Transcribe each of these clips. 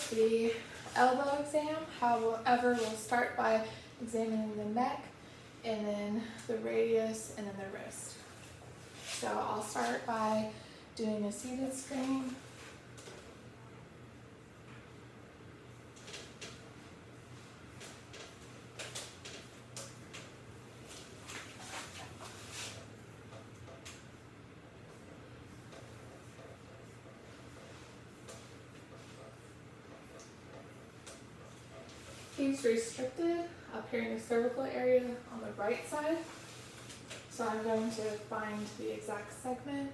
is the elbow exam. However, we'll start by examining the neck and then the radius and then the wrist. So I'll start by doing a seated screen. He's restricted up here in the cervical area on the right side. So I'm going to find the exact segment.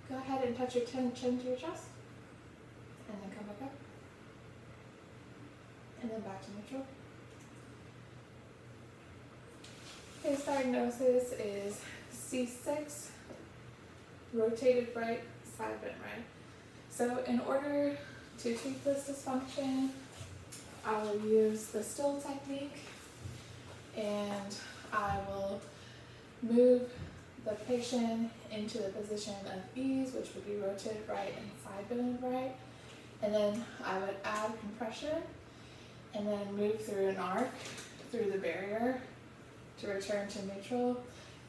Go ahead and touch your chin to your chest. And then come back up. And then back to neutral. His diagnosis is C6, rotated right, side bent right. So in order to treat this dysfunction, I will use the still technique and I will move the patient into the position of ease, which would be rotated right and side bended right. And then I would add compression and then move through an arc through the barrier to return to neutral.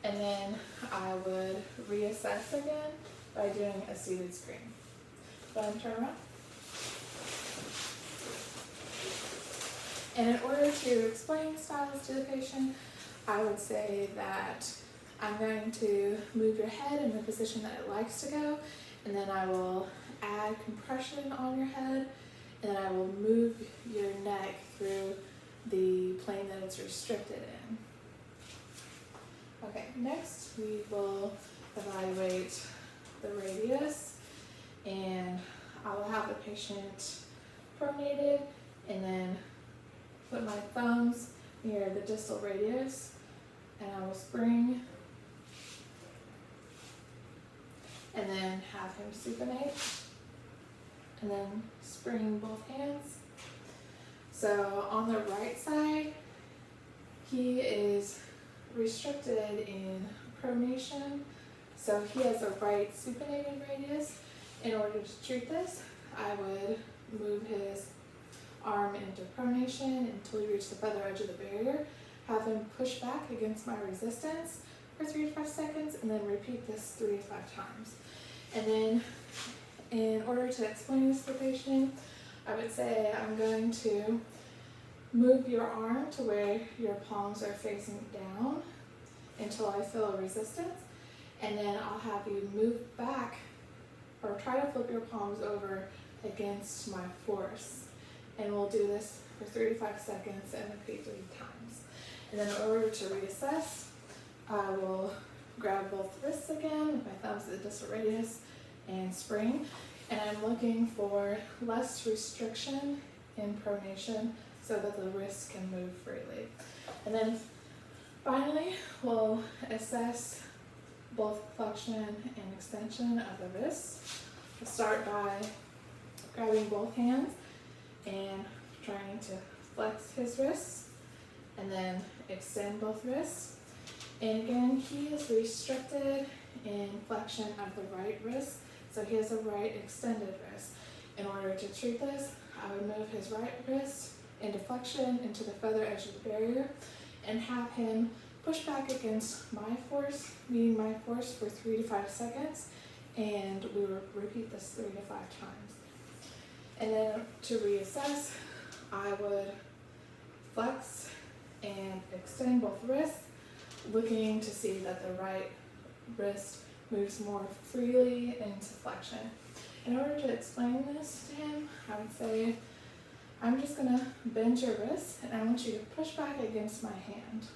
And then I would reassess again by doing a seated screen. Go ahead and turn around. And in order to explain styles to the patient, I would say that I'm going to move your head in the position that it likes to go, and then I will add compression on your head, and then I will move your neck through the plane that it's restricted in. Okay, next we will evaluate the radius, and I will have the patient pronated and then put my thumbs near the distal radius, and I will spring and then have him supinate and then spring both hands. So on the right side, he is restricted in pronation, so he has a right supinated radius. In order to treat this, I would move his arm into pronation until he reaches the feather edge of the barrier, have him push back against my resistance for 3 to 5 seconds, and then repeat this 3 to 5 times. And then in order to explain this to the patient, I would say I'm going to move your arm to where your palms are facing down until I feel a resistance, and then I'll have you move back or try to flip your palms over against my force. And we'll do this for 3 to 5 seconds and repeat 3 times. And then in order to reassess, I will grab both wrists again with my thumbs at the distal radius and spring. And I'm looking for less restriction in pronation so that the wrists can move freely. And then finally, we'll assess both flexion and extension of the wrists. We'll start by grabbing both hands and trying to flex his wrists and then extend both wrists. And again, he is restricted in flexion of the right wrist, so he has a right extended wrist. In order to treat this, I would move his right wrist into flexion into the feather edge of the barrier and have him push back against my force, meeting my force for 3 to 5 seconds, and we will repeat this 3 to 5 times. And then to reassess, I would flex and extend both wrists, looking to see that the right wrist moves more freely into flexion. In order to explain this to him, I would say, I'm just gonna bend your wrist and I want you to push back against my hand.